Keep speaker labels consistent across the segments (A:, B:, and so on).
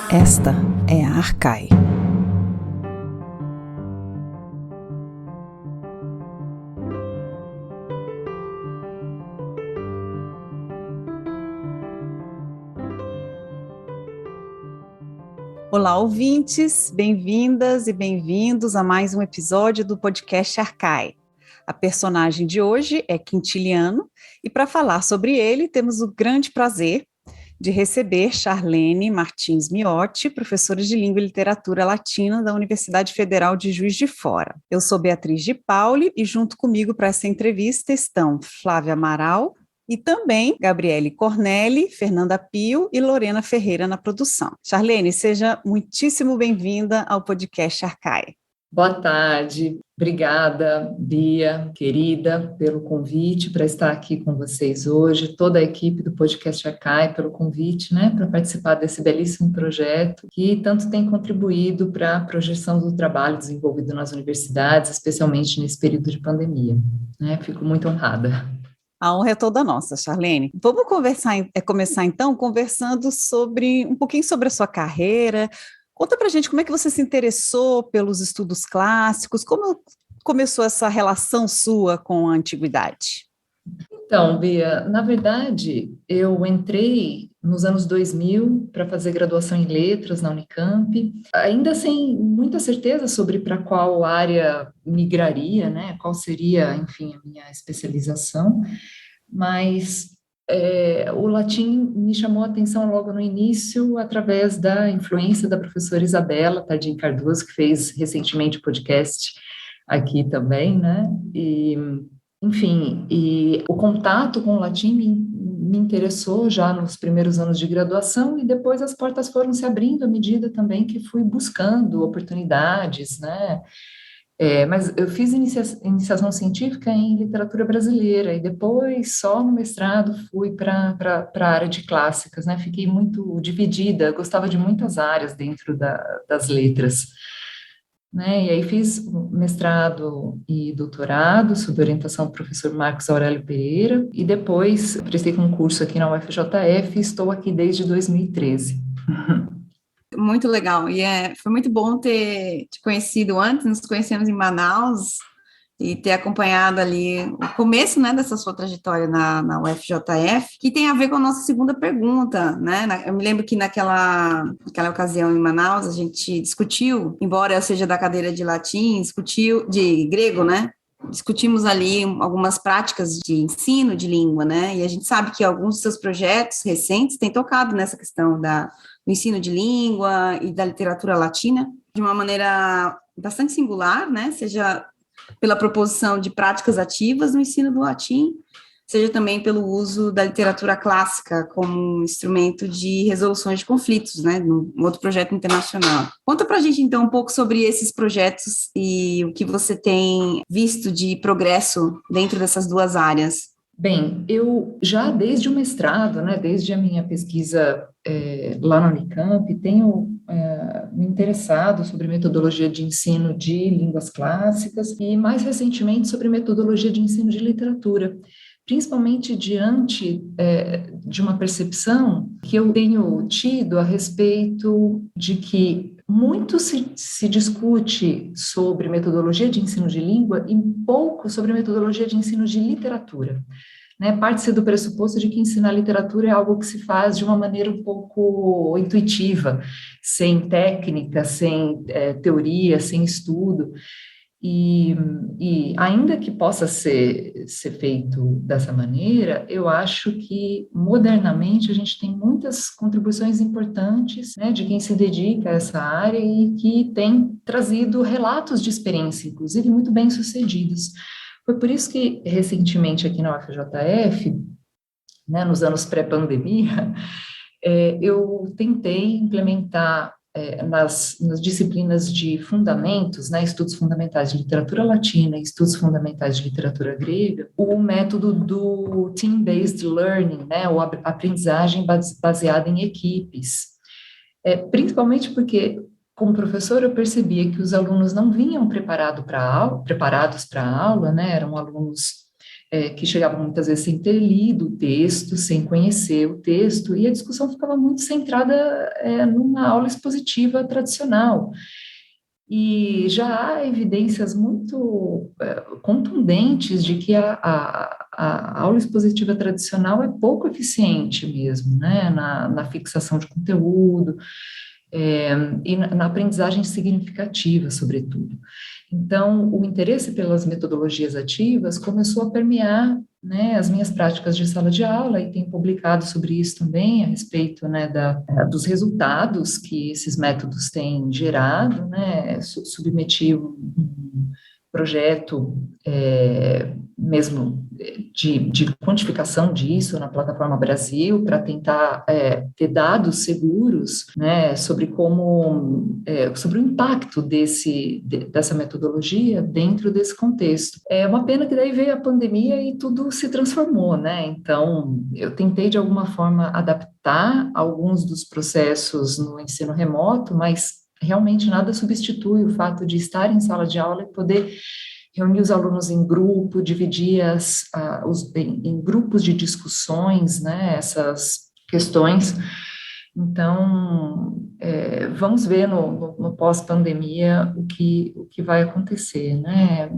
A: Esta é a Arcai. Olá, ouvintes, bem-vindas e bem-vindos a mais um episódio do podcast Arcai. A personagem de hoje é Quintiliano e para falar sobre ele temos o grande prazer de receber Charlene Martins Miotti, professora de Língua e Literatura Latina da Universidade Federal de Juiz de Fora. Eu sou Beatriz de Pauli e junto comigo para essa entrevista estão Flávia Amaral e também Gabriele Cornelli, Fernanda Pio e Lorena Ferreira na produção. Charlene, seja muitíssimo bem-vinda ao podcast Arcai.
B: Boa tarde, obrigada, Bia, querida, pelo convite para estar aqui com vocês hoje, toda a equipe do podcast Arcai pelo convite, para participar desse belíssimo projeto que tanto tem contribuído para a projeção do trabalho desenvolvido nas universidades, especialmente nesse período de pandemia. Fico muito honrada.
A: A honra é toda nossa, Charlene. Vamos começar então conversando um pouquinho sobre a sua carreira. Conta pra gente como é que você se interessou pelos estudos clássicos, como começou essa relação sua com a antiguidade?
B: Então, Bia, na verdade, eu entrei nos anos 2000 para fazer graduação em letras na Unicamp, ainda sem muita certeza sobre para qual área migraria, qual seria, enfim, a minha especialização, mas o latim me chamou a atenção logo no início, através da influência da professora Isabela Tardim Cardoso, que fez recentemente o podcast aqui também, Enfim, e o contato com o latim me interessou já nos primeiros anos de graduação e depois as portas foram se abrindo à medida também que fui buscando oportunidades, mas eu fiz iniciação científica em literatura brasileira e depois, só no mestrado, fui para a área de clássicas, Fiquei muito dividida, gostava de muitas áreas dentro das letras. E aí fiz mestrado e doutorado sob orientação do professor Marcos Aurélio Pereira e depois prestei concurso aqui na UFJF e estou aqui desde 2013.
C: Muito legal, e foi muito bom ter te conhecido antes, nos conhecemos em Manaus e ter acompanhado ali o começo, dessa sua trajetória na UFJF, que tem a ver com a nossa segunda pergunta, Eu me lembro que naquela ocasião em Manaus a gente discutiu, embora eu seja da cadeira de latim, de grego, Discutimos ali algumas práticas de ensino de língua, E a gente sabe que alguns dos seus projetos recentes têm tocado nessa questão do ensino de língua e da literatura latina de uma maneira bastante singular, Seja pela proposição de práticas ativas no ensino do latim, seja também pelo uso da literatura clássica como instrumento de resoluções de conflitos, num outro projeto internacional. Conta pra gente, então, um pouco sobre esses projetos e o que você tem visto de progresso dentro dessas duas áreas.
B: Bem, eu já desde o mestrado, desde a minha pesquisa lá na Unicamp, tenho me interessado sobre metodologia de ensino de línguas clássicas e, mais recentemente, sobre metodologia de ensino de literatura, principalmente diante de uma percepção que eu tenho tido a respeito de que muito se discute sobre metodologia de ensino de língua e pouco sobre metodologia de ensino de literatura. Parte-se do pressuposto de que ensinar literatura é algo que se faz de uma maneira um pouco intuitiva, sem técnica, sem teoria, sem estudo. E ainda que possa ser feito dessa maneira, eu acho que, modernamente, a gente tem muitas contribuições importantes, de quem se dedica a essa área e que tem trazido relatos de experiência, inclusive, muito bem-sucedidos. Foi por isso que, recentemente, aqui na UFJF, nos anos pré-pandemia, eu tentei implementar nas disciplinas de fundamentos, estudos fundamentais de literatura latina e estudos fundamentais de literatura grega, o método do team-based learning, ou aprendizagem baseada em equipes. Principalmente porque, como professor, eu percebia que os alunos não vinham preparados para a aula, eram alunos que chegavam muitas vezes sem ter lido o texto, sem conhecer o texto, e a discussão ficava muito centrada numa aula expositiva tradicional. E já há evidências muito contundentes de que a aula expositiva tradicional é pouco eficiente mesmo, né, na fixação de conteúdo, e na aprendizagem significativa, sobretudo. Então, o interesse pelas metodologias ativas começou a permear, né, as minhas práticas de sala de aula, e tenho publicado sobre isso também, a respeito, né, dos resultados que esses métodos têm gerado, né, submeti um projeto mesmo de quantificação disso na plataforma Brasil, para tentar ter dados seguros, né, sobre sobre o impacto dessa metodologia dentro desse contexto. É uma pena que daí veio a pandemia e tudo se transformou, né? Então, eu tentei de alguma forma adaptar alguns dos processos no ensino remoto, mas realmente nada substitui o fato de estar em sala de aula e poder reunir os alunos em grupo, dividir em grupos de discussões, né, essas questões. Então, vamos ver no pós-pandemia o que vai acontecer, né?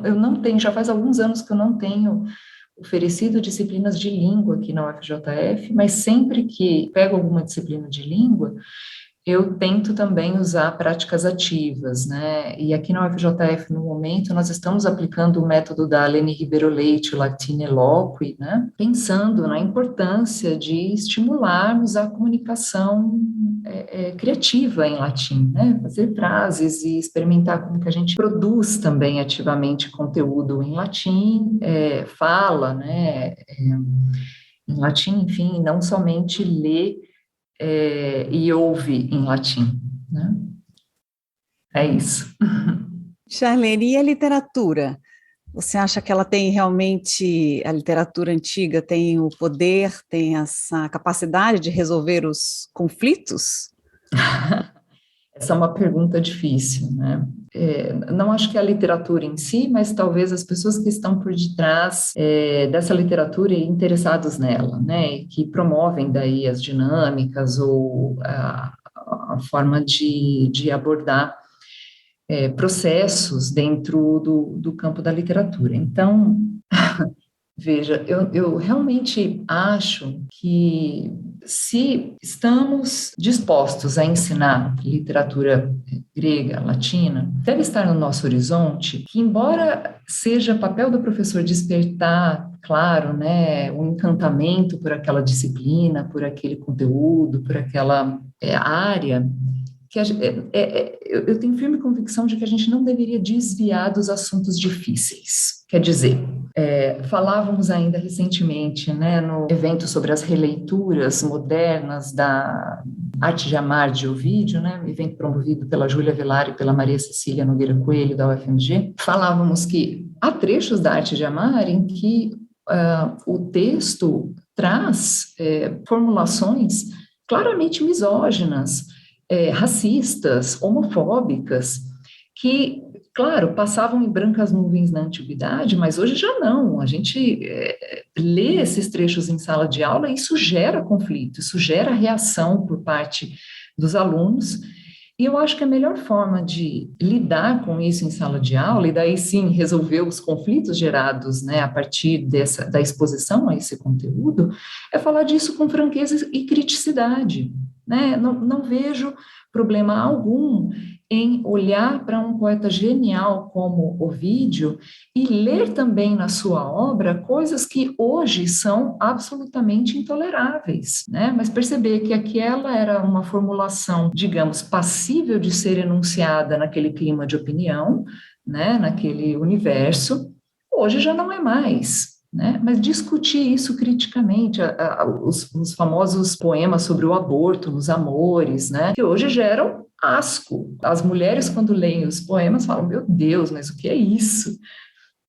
B: Eu não tenho, já faz alguns anos que eu não tenho oferecido disciplinas de língua aqui na UFJF, mas sempre que pego alguma disciplina de língua, eu tento também usar práticas ativas, né? E aqui na UFJF, no momento, nós estamos aplicando o método da Leni Ribeiro Leite, o Latin Eloqui, né? Pensando na importância de estimularmos a comunicação criativa em latim, né? Fazer frases e experimentar como que a gente produz também ativamente conteúdo em latim, fala, né? Em latim, enfim, não somente lê e ouve em latim, né? É isso.
A: Charlene, e a literatura? Você acha que ela tem realmente, a literatura antiga tem o poder, tem essa capacidade de resolver os conflitos?
B: Essa é uma pergunta difícil, né? Não acho que a literatura em si, mas talvez as pessoas que estão por detrás dessa literatura e interessados nela, né? E que promovem daí as dinâmicas ou a forma de abordar processos dentro do campo da literatura. Então, veja, eu realmente acho que se estamos dispostos a ensinar literatura grega, latina, deve estar no nosso horizonte que, embora seja papel do professor despertar, claro, né, um encantamento por aquela disciplina, por aquele conteúdo, por aquela área, que eu tenho firme convicção de que a gente não deveria desviar dos assuntos difíceis. Quer dizer, falávamos ainda recentemente, né, no evento sobre as releituras modernas da Arte de Amar de Ovídio, né, evento promovido pela Júlia Velar e pela Maria Cecília Nogueira Coelho, da UFMG, falávamos que há trechos da Arte de Amar em que o texto traz formulações claramente misóginas, racistas, homofóbicas, que, claro, passavam em brancas nuvens na antiguidade, mas hoje já não. A gente lê esses trechos em sala de aula e isso gera conflito, isso gera reação por parte dos alunos, e eu acho que a melhor forma de lidar com isso em sala de aula, e daí sim resolver os conflitos gerados, né, a partir da exposição a esse conteúdo, é falar disso com franqueza e criticidade, né? Não vejo problema algum em olhar para um poeta genial como Ovídio e ler também na sua obra coisas que hoje são absolutamente intoleráveis, né? Mas perceber que aquela era uma formulação, digamos, passível de ser enunciada naquele clima de opinião, né? Naquele universo, hoje já não é mais. Né? Mas discutir isso criticamente, os famosos poemas sobre o aborto, nos amores, né? Que hoje geram asco. As mulheres, quando leem os poemas, falam, meu Deus, mas o que é isso?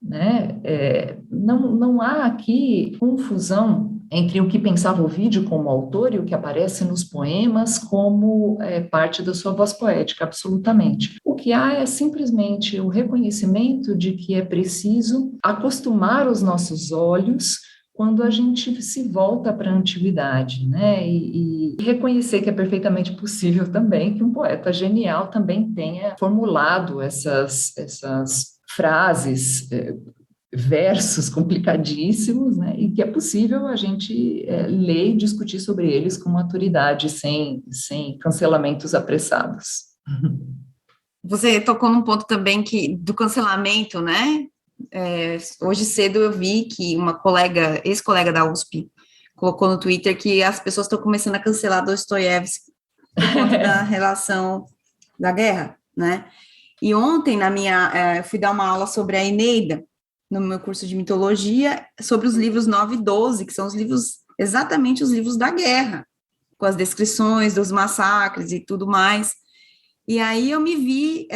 B: Né? Não há aqui confusão entre o que pensava Ovídio como autor e o que aparece nos poemas como parte da sua voz poética, absolutamente. O que há é simplesmente o reconhecimento de que é preciso acostumar os nossos olhos quando a gente se volta para a antiguidade, né? E reconhecer que é perfeitamente possível também que um poeta genial também tenha formulado essas frases, versos complicadíssimos, né? E que é possível a gente ler e discutir sobre eles com maturidade, sem cancelamentos apressados.
C: Você tocou num ponto também do cancelamento, né? Hoje cedo eu vi que uma colega, ex-colega da USP, colocou no Twitter que as pessoas estão começando a cancelar Dostoiévski por conta da relação da guerra, né? E ontem, eu fui dar uma aula sobre a Eneida, no meu curso de mitologia, sobre os livros 9 e 12, que são exatamente os livros da guerra, com as descrições dos massacres e tudo mais. E aí eu me vi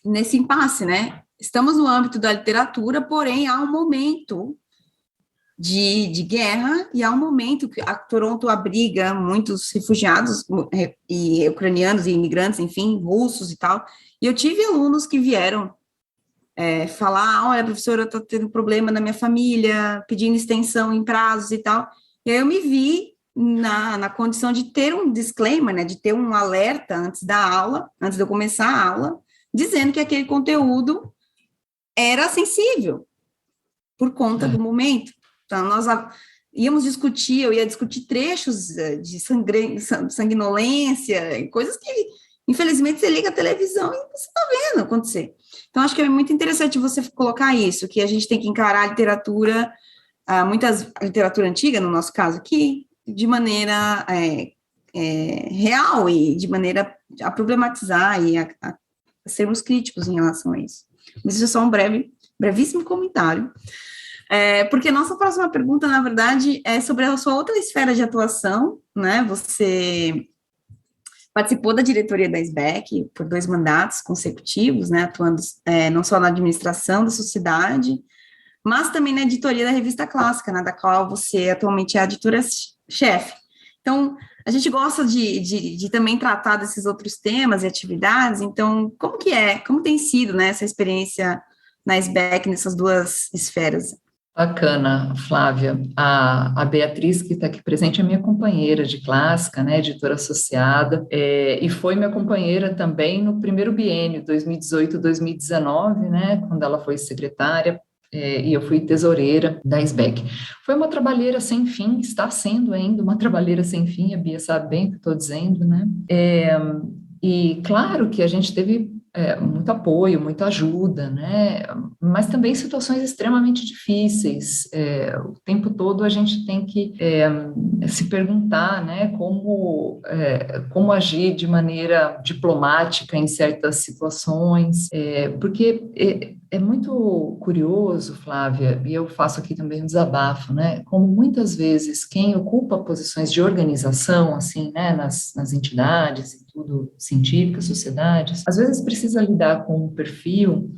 C: nesse impasse, né? Estamos no âmbito da literatura, porém há um momento de guerra e há um momento que a Toronto abriga muitos refugiados e ucranianos e imigrantes, enfim, russos e tal. E eu tive alunos que vieram falar, olha, professora, eu tô tendo problema na minha família, pedindo extensão em prazos e tal. E aí eu me vi na condição de ter um disclaimer, né, de ter um alerta antes da aula, antes de eu começar a aula, dizendo que aquele conteúdo era sensível por conta do momento. Então, nós íamos discutir, eu ia discutir trechos de sanguinolência, coisas que, infelizmente, você liga a televisão e você está vendo acontecer. Então, acho que é muito interessante você colocar isso, que a gente tem que encarar a literatura, a literatura antiga, no nosso caso aqui, de maneira real e de maneira a problematizar e a sermos críticos em relação a isso. Mas isso é só um brevíssimo comentário. Porque nossa próxima pergunta, na verdade, é sobre a sua outra esfera de atuação, né? Você participou da diretoria da SBEC por 2 mandatos consecutivos, né? Atuando não só na administração da sociedade, mas também na editoria da Revista Clássica, né? Da qual você atualmente é a editora-chefe. Então, a gente gosta de também tratar desses outros temas e atividades. Então, como tem sido, né, essa experiência na SBEC nessas 2 esferas?
B: Bacana, Flávia. A Beatriz, que está aqui presente, é minha companheira de clássica, né, editora associada, e foi minha companheira também no primeiro biênio, 2018-2019, né, quando ela foi secretária, e eu fui tesoureira da SBEC. Foi uma trabalheira sem fim, está sendo ainda uma trabalheira sem fim, a Bia sabe bem o que estou dizendo, né? E claro que a gente teve muito apoio, muita ajuda, né? Mas também situações extremamente difíceis. O tempo todo a gente tem que se perguntar, né, como agir de maneira diplomática em certas situações, porque é muito curioso, Flávia, e eu faço aqui também um desabafo, né? Como muitas vezes quem ocupa posições de organização, assim, né, nas entidades e tudo, científicas, sociedades, às vezes precisa lidar com um perfil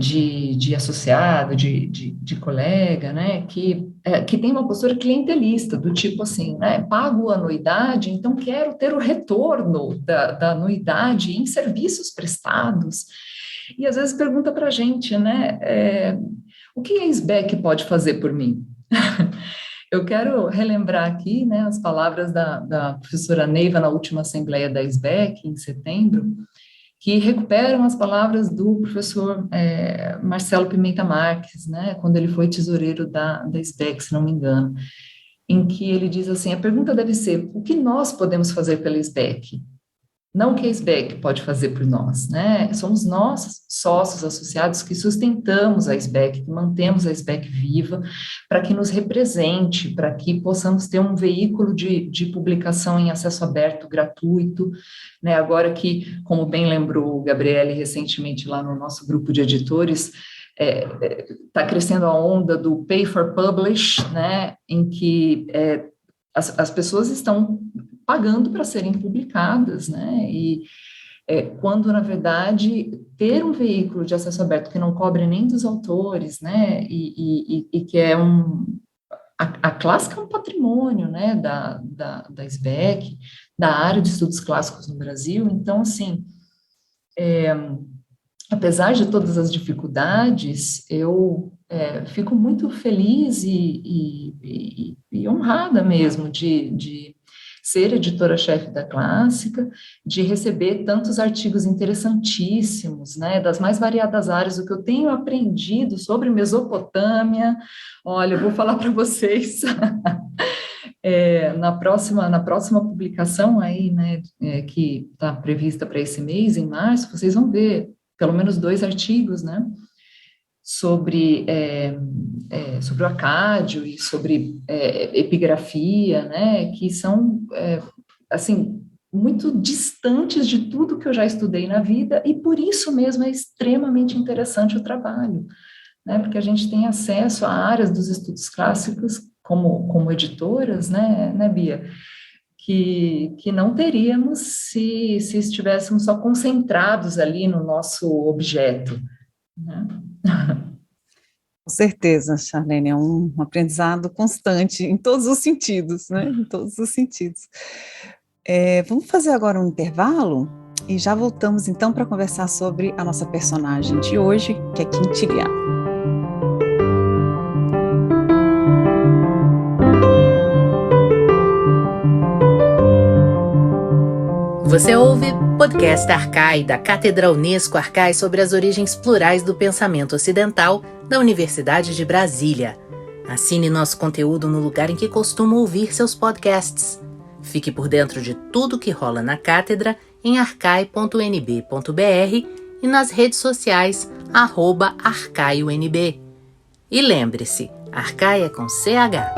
B: de associado, de colega, né, que tem uma postura clientelista, do tipo assim, né, pago anuidade, então quero ter o retorno da anuidade em serviços prestados. E às vezes pergunta para a gente, né, o que a SBEC pode fazer por mim? Eu quero relembrar aqui, né, as palavras da professora Neiva na última assembleia da SBEC, em setembro, que recuperam as palavras do professor Marcelo Pimenta Marques, né, quando ele foi tesoureiro da SBEC, se não me engano, em que ele diz assim, a pergunta deve ser, o que nós podemos fazer pela SBEC? Não o que a SBEC pode fazer por nós, né? Somos nós, sócios associados, que sustentamos a SBEC, que mantemos a SBEC viva, para que nos represente, para que possamos ter um veículo de publicação em acesso aberto, gratuito, né? Agora que, como bem lembrou o Gabriele recentemente lá no nosso grupo de editores, está crescendo a onda do pay for publish, né? Em que as pessoas estão pagando para serem publicadas, né, e quando, na verdade, ter um veículo de acesso aberto que não cobre nem dos autores, né, e que é a clássica é um patrimônio, né, da SBEC, da área de estudos clássicos no Brasil. Então, assim, apesar de todas as dificuldades, eu fico muito feliz e honrada mesmo de ser editora-chefe da Clássica, de receber tantos artigos interessantíssimos, né, das mais variadas áreas. O que eu tenho aprendido sobre Mesopotâmia, olha, eu vou falar para vocês, na próxima publicação aí, né, que está prevista para esse mês, em março, vocês vão ver pelo menos 2 artigos, né, sobre o Acádio e sobre epigrafia, né, que são, assim, muito distantes de tudo que eu já estudei na vida, e por isso mesmo é extremamente interessante o trabalho, né, porque a gente tem acesso a áreas dos estudos clássicos como editoras, né, Bia, que não teríamos se estivéssemos só concentrados ali no nosso objeto, né?
A: Com certeza, Charlene, é um aprendizado constante em todos os sentidos, né? Em todos os sentidos. Vamos fazer agora um intervalo e já voltamos então para conversar sobre a nossa personagem de hoje, que é Quintiliano.
D: Você ouve Podcast Arcai, da Cátedra Unesco Arcai sobre as origens plurais do pensamento ocidental da Universidade de Brasília. Assine nosso conteúdo no lugar em que costuma ouvir seus podcasts. Fique por dentro de tudo que rola na cátedra em arcai.nb.br e nas redes sociais @arcaionb. E lembre-se, Arcai é com CH.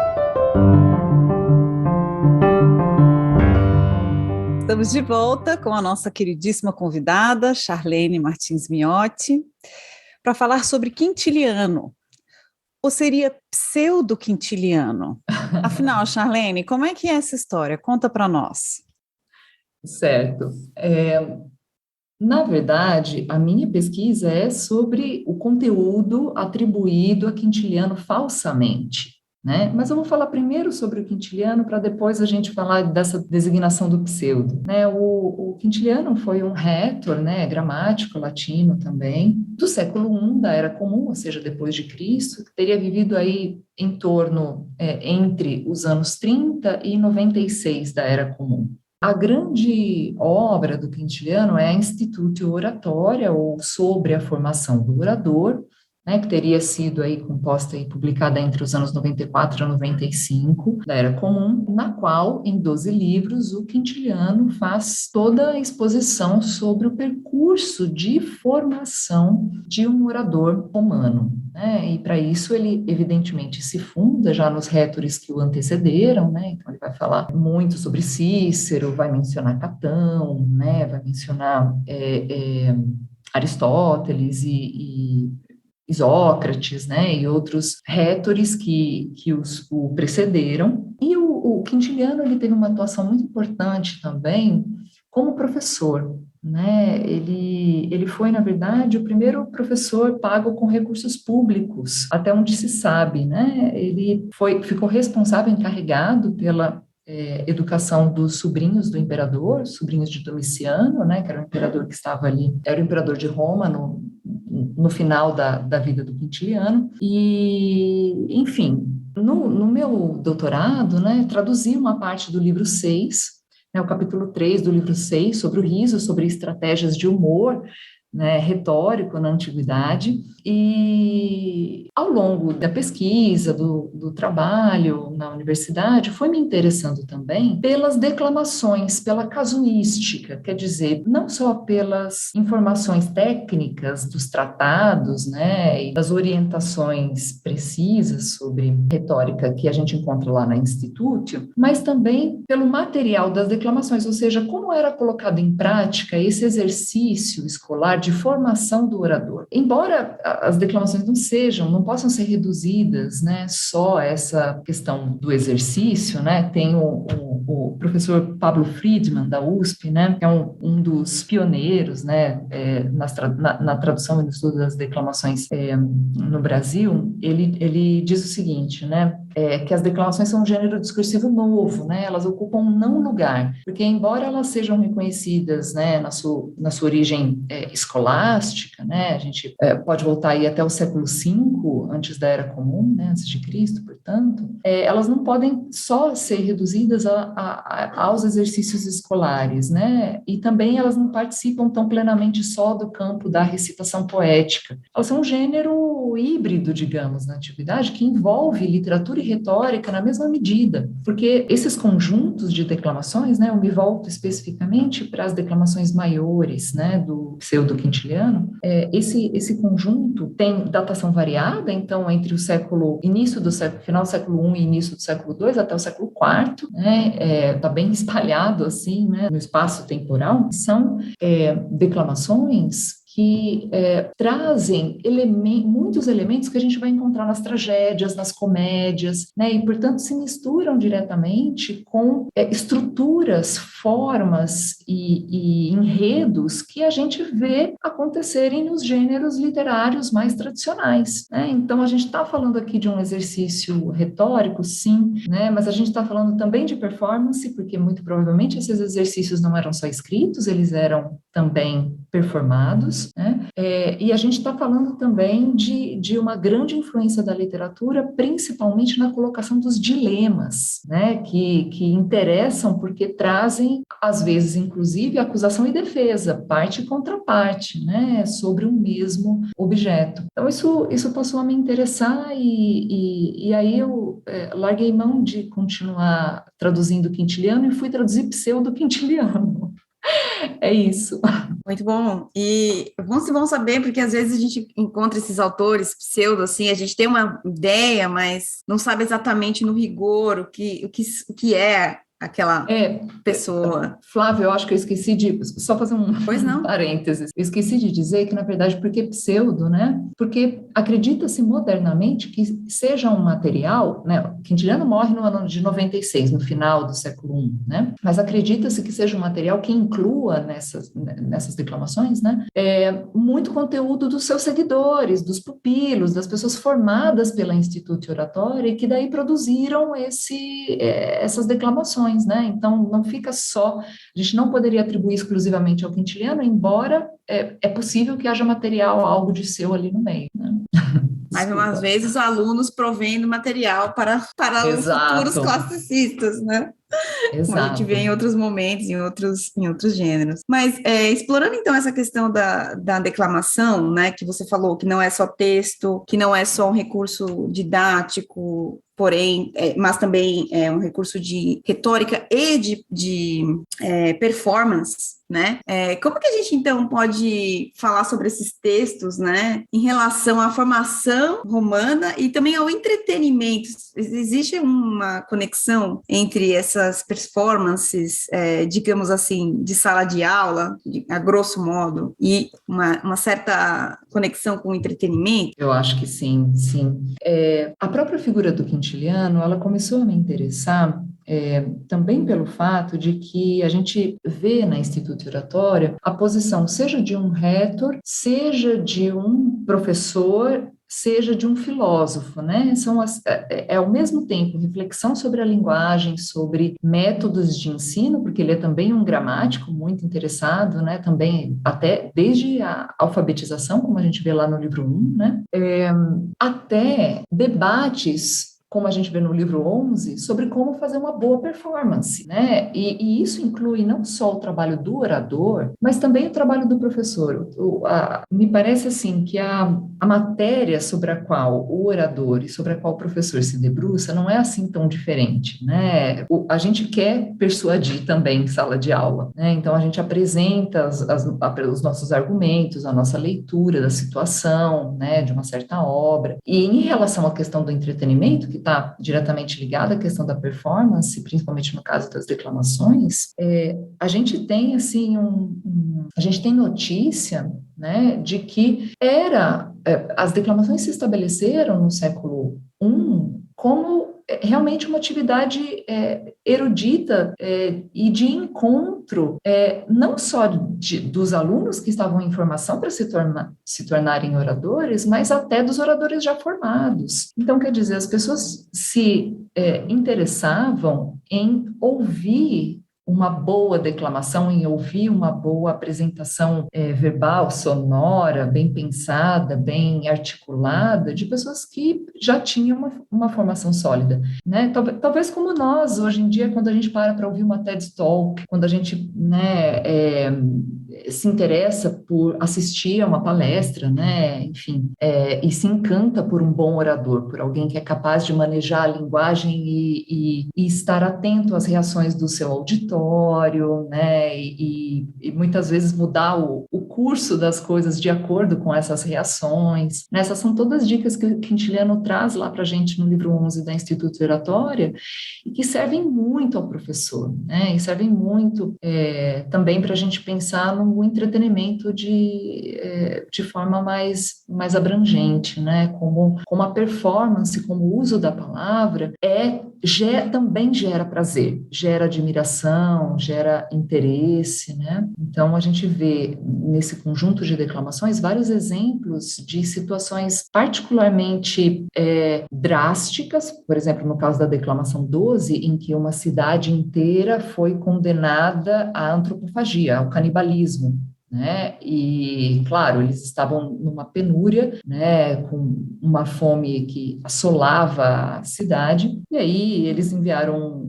A: Estamos de volta com a nossa queridíssima convidada, Charlene Martins Miotti, para falar sobre Quintiliano, ou seria pseudo-quintiliano. Afinal, Charlene, como é que é essa história? Conta para nós.
B: Certo. Na verdade, a minha pesquisa é sobre o conteúdo atribuído a Quintiliano falsamente, né? Mas eu vou falar primeiro sobre o Quintiliano para depois a gente falar dessa designação do pseudo, né? O Quintiliano foi um rétor, né, gramático latino também, do século I da Era Comum, ou seja, depois de Cristo, que teria vivido aí em torno entre os anos 30 e 96 da Era Comum. A grande obra do Quintiliano é a Institutio Oratoria, ou Sobre a Formação do Orador, né, que teria sido aí composta e publicada entre os anos 94 e 95 da Era Comum, na qual, em 12 livros, o Quintiliano faz toda a exposição sobre o percurso de formação de um orador romano, né, e para isso ele, evidentemente, se funda já nos rétores que o antecederam, né, então ele vai falar muito sobre Cícero, vai mencionar Catão, né, vai mencionar Aristóteles e Isócrates, né, e outros rétores que o precederam. E o Quintiliano ele teve uma atuação muito importante também como professor, né? Ele foi, na verdade, o primeiro professor pago com recursos públicos, até onde se sabe, né? Ele ficou responsável, encarregado pela educação dos sobrinhos do imperador, sobrinhos de Domiciano, né, que era o imperador que estava ali, era o imperador de Roma no final da vida do Quintiliano, e, enfim, no meu doutorado, né, traduzi uma parte do livro 6, né, o capítulo 3 do livro 6, sobre o riso, sobre estratégias de humor, né, retórico na antiguidade, e ao longo da pesquisa, do trabalho na universidade, foi me interessando também pelas declamações, pela casuística, quer dizer, não só pelas informações técnicas dos tratados, né, e das orientações precisas sobre retórica que a gente encontra lá na Institutio, mas também pelo material das declamações, ou seja, como era colocado em prática esse exercício escolar de formação do orador. Embora as declamações não possam ser reduzidas, né, só a essa questão do exercício, né, tem o professor Pablo Friedman, da USP, né, que é um dos pioneiros, né, na tradução e no estudo das declamações no Brasil, ele diz o seguinte, né, que as declamações são um gênero discursivo novo, né? Elas ocupam um não lugar, porque embora elas sejam reconhecidas, né, na sua origem escolástica, né? A gente pode voltar aí até o século V, antes da Era Comum, né, antes de Cristo, portanto, elas não podem só ser reduzidas aos exercícios escolares, né? E também elas não participam tão plenamente só do campo da recitação poética. Elas são um gênero híbrido, digamos, na antiguidade, que envolve literatura e retórica na mesma medida, porque esses conjuntos de declamações, né, eu me volto especificamente para as declamações maiores, né, do pseudo-quintiliano, esse conjunto tem datação variada, então, entre o final do século I e início do século II até o século IV, né, está bem espalhado, assim, né, no espaço temporal, são declamações que trazem muitos elementos que a gente vai encontrar nas tragédias, nas comédias, né, e, portanto, se misturam diretamente com estruturas, formas e enredos que a gente vê acontecerem nos gêneros literários mais tradicionais, né? Então, a gente está falando aqui de um exercício retórico, sim, né, mas a gente está falando também de performance, porque muito provavelmente esses exercícios não eram só escritos, eles eram também performados, né? E a gente está falando também de uma grande influência da literatura, principalmente na colocação dos dilemas, né? Que interessam porque trazem, às vezes, inclusive, acusação e defesa, parte contra parte, né? Sobre um mesmo objeto. Então, isso passou a me interessar e aí eu larguei mão de continuar traduzindo quintiliano e fui traduzir pseudo-quintiliano. É isso.
C: Muito bom. E vamos saber, porque às vezes a gente encontra esses autores pseudo, assim, a gente tem uma ideia, mas não sabe exatamente no rigor o que é aquela pessoa.
B: Flávio, eu acho que eu esqueci só fazer
C: Pois não.
B: parênteses. Eu esqueci de dizer que, na verdade, por que pseudo, né? Porque acredita-se modernamente que seja um material, né? Quintiliano morre no ano de 96, no final do século I, né? Mas acredita-se que seja um material que inclua nessas declamações, né? Muito conteúdo dos seus seguidores, dos pupilos, das pessoas formadas pela Instituto Oratória e que daí produziram essas declamações, né? Então, não fica só, a gente não poderia atribuir exclusivamente ao quintiliano, embora é possível que haja material, algo de seu ali no meio, né?
C: Mais umas vezes, os alunos provendo material para os futuros classicistas, né? Como a gente vê em outros momentos, em outros gêneros. Mas, explorando então essa questão da declamação, né, que você falou, que não é só texto, que não é só um recurso didático, porém, mas também é um recurso de retórica e de performance, né? Como que a gente, então, pode falar sobre esses textos, né, em relação à formação romana e também ao entretenimento? Existe uma conexão entre essas performances, digamos assim, de sala de aula, a grosso modo, e uma certa conexão com o entretenimento?
B: Eu acho que sim, sim. A própria figura do quintiliano, ela começou a me interessar também pelo fato de que a gente vê na Instituto Oratória a posição seja de um rétor, seja de um professor, seja de um filósofo, né? Ao mesmo tempo reflexão sobre a linguagem, sobre métodos de ensino, porque ele é também um gramático muito interessado, né? Também até desde a alfabetização, como a gente vê lá no livro 1, né? Até debates, como a gente vê no livro 11, sobre como fazer uma boa performance, né? E isso inclui não só o trabalho do orador, mas também o trabalho do professor. Me parece, assim, que a matéria sobre a qual o orador e sobre a qual o professor se debruça não é assim tão diferente, né? A gente quer persuadir também em sala de aula, né? Então, a gente apresenta os nossos argumentos, a nossa leitura da situação, né, de uma certa obra. E em relação à questão do entretenimento, que está diretamente ligada à questão da performance, principalmente no caso das declamações, a gente tem, assim, a gente tem notícia, né, de que as declamações se estabeleceram no século I como realmente uma atividade erudita e de encontro, não só dos alunos que estavam em formação para se tornarem oradores, mas até dos oradores já formados. Então, quer dizer, as pessoas se interessavam em ouvir uma boa declamação, em ouvir uma boa apresentação verbal, sonora, bem pensada, bem articulada, de pessoas que já tinham uma formação sólida, né? Talvez como nós, hoje em dia, quando a gente para ouvir uma TED Talk, quando a gente, né, se interessa por assistir a uma palestra, né, enfim, e se encanta por um bom orador, por alguém que é capaz de manejar a linguagem e estar atento às reações do seu auditório, né, e muitas vezes mudar o curso das coisas de acordo com essas reações. Essas são todas dicas que o Quintiliano traz lá para a gente no livro 11 da Instituto de Oratória, e que servem muito ao professor, né, e servem muito também para a gente pensar no entretenimento de forma mais abrangente, né? Como a performance, como o uso da palavra também gera prazer, gera admiração, gera interesse, né? Então, a gente vê nesse conjunto de declamações vários exemplos de situações particularmente drásticas, por exemplo, no caso da declamação 12, em que uma cidade inteira foi condenada à antropofagia, ao canibalismo, né? E, claro, eles estavam numa penúria, né, com uma fome que assolava a cidade, e aí eles enviaram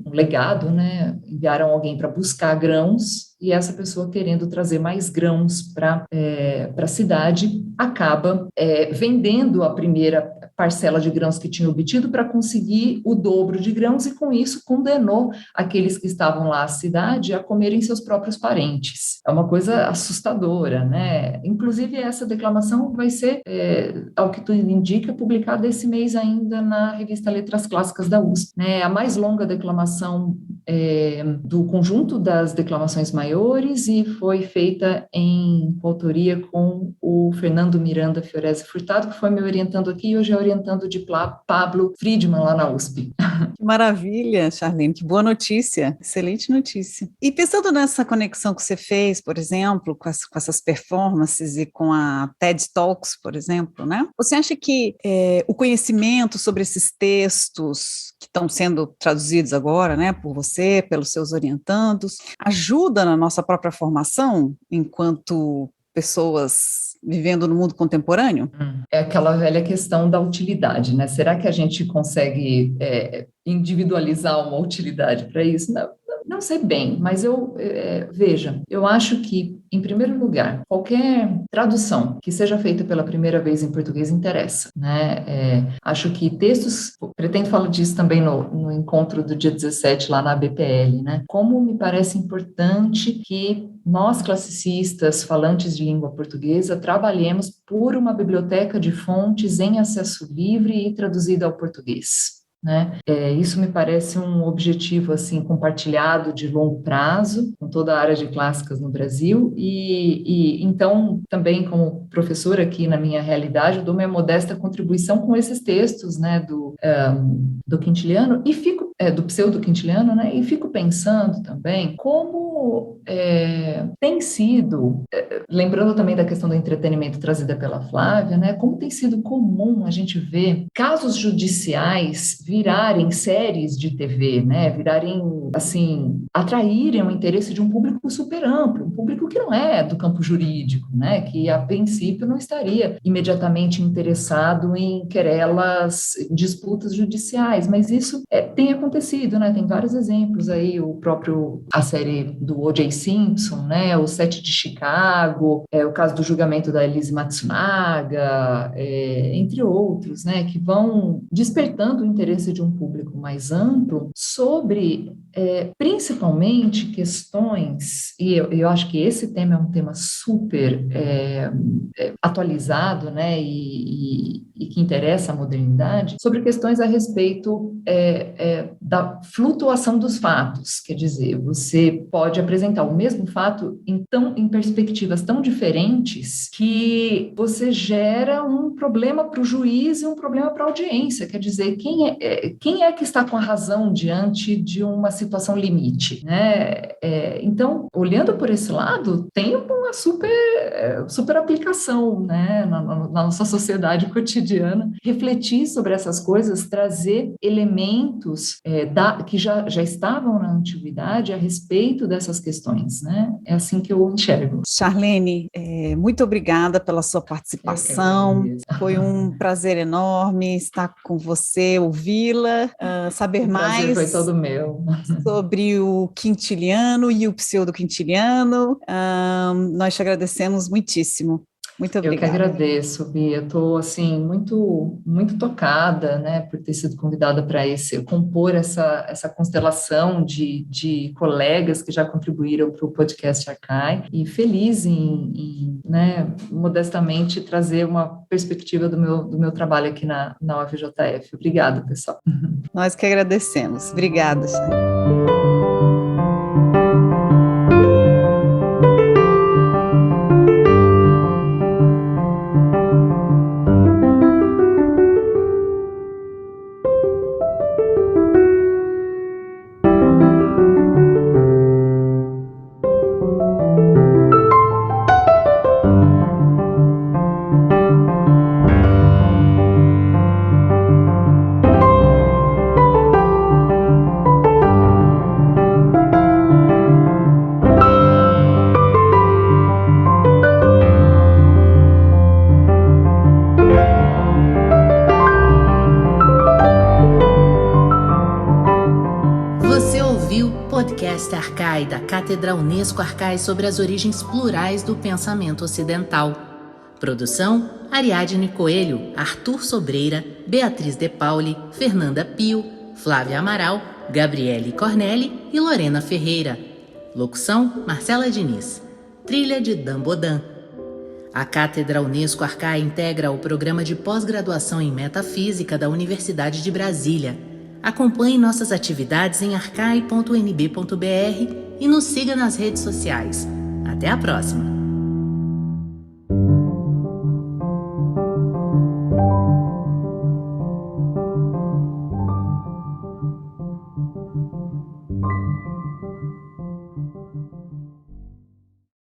B: um legado, né? Enviaram alguém para buscar grãos, e essa pessoa, querendo trazer mais grãos para a cidade, acaba vendendo a primeira parcela de grãos que tinha obtido para conseguir o dobro de grãos, e com isso condenou aqueles que estavam lá à cidade a comerem seus próprios parentes. É uma coisa assustadora, né? Inclusive, essa declamação vai ser, ao que tudo indica, publicada esse mês ainda na revista Letras Clássicas da USP, né? A mais longa declamação do conjunto das declamações maiores, e foi feita em coautoria com o Fernando Miranda Fiorese Furtado, que foi me orientando aqui, e hoje é orientando de Pablo Friedman lá na USP.
A: Que maravilha, Charlene, que boa notícia, excelente notícia. E pensando nessa conexão que você fez, por exemplo, com essas performances e com a TED Talks, por exemplo, né? Você acha que o conhecimento sobre esses textos que estão sendo traduzidos agora, né, por você, pelos seus orientandos, ajuda na nossa própria formação enquanto pessoas vivendo no mundo contemporâneo?
B: É aquela velha questão da utilidade, né? Será que a gente consegue individualizar uma utilidade para isso? Não sei bem, mas veja, eu acho que, em primeiro lugar, qualquer tradução que seja feita pela primeira vez em português interessa, né? Acho que textos, pretendo falar disso também no encontro do dia 17 lá na ABPL, né? Como me parece importante que nós, classicistas, falantes de língua portuguesa, trabalhemos por uma biblioteca de fontes em acesso livre e traduzida ao português, né? Isso me parece um objetivo assim compartilhado de longo prazo com toda a área de clássicas no Brasil, e então também, como professora aqui na minha realidade, eu dou minha modesta contribuição com esses textos, né, do Quintiliano, e fico do pseudo-Quintiliano, né, e fico pensando também como tem sido, lembrando também da questão do entretenimento trazida pela Flávia, né, como tem sido comum a gente ver casos judiciais virarem séries de TV, né, virarem, assim, atraírem o interesse de um público super amplo, um público que não é do campo jurídico, né, que a princípio não estaria imediatamente interessado em querelas, disputas judiciais, mas isso tem acontecido, né, tem vários exemplos aí, a série do O.J. Simpson, né, o Sete de Chicago, o caso do julgamento da Elise Matsunaga, entre outros, né, que vão despertando o interesse de um público mais amplo sobre principalmente questões, e eu acho que esse tema é um tema super atualizado, né, e que interessa a modernidade, sobre questões a respeito da flutuação dos fatos. Quer dizer, você pode apresentar o mesmo fato em perspectivas tão diferentes que você gera um problema para o juiz e um problema para a audiência. Quer dizer, quem é que está com a razão diante de uma situação limite, né? Então, olhando por esse lado, tem uma super aplicação, né, na nossa sociedade cotidiana, refletir sobre essas coisas, trazer elementos que já estavam na antiguidade a respeito dessas questões, né? É assim que eu enxergo.
A: Charlene, muito obrigada pela sua participação. Foi um prazer enorme estar com você, ouvi-la, saber mais.
B: O prazer foi todo meu.
A: Sobre o quintiliano e o pseudo-quintiliano. Nós te agradecemos muitíssimo. Muito obrigada.
B: Eu que agradeço, Bia. Estou, assim, muito, muito tocada, né, por ter sido convidada para compor essa constelação de colegas que já contribuíram para o podcast Arcai, e feliz em modestamente, trazer uma perspectiva do meu trabalho aqui na UFJF. Obrigada, pessoal.
A: Nós que agradecemos. Obrigada, Charlene.
D: Podcast Arcai, da Cátedra Unesco Arcai sobre as origens plurais do pensamento ocidental. Produção: Ariadne Coelho, Arthur Sobreira, Beatriz De Pauli, Fernanda Pio, Flávia Amaral, Gabriele Cornelli e Lorena Ferreira. Locução: Marcela Diniz. Trilha de Dan Bodan. A Cátedra Unesco Arcai integra o programa de pós-graduação em Metafísica da Universidade de Brasília. Acompanhe nossas atividades em arcai.unb.br e nos siga nas redes sociais. Até a próxima!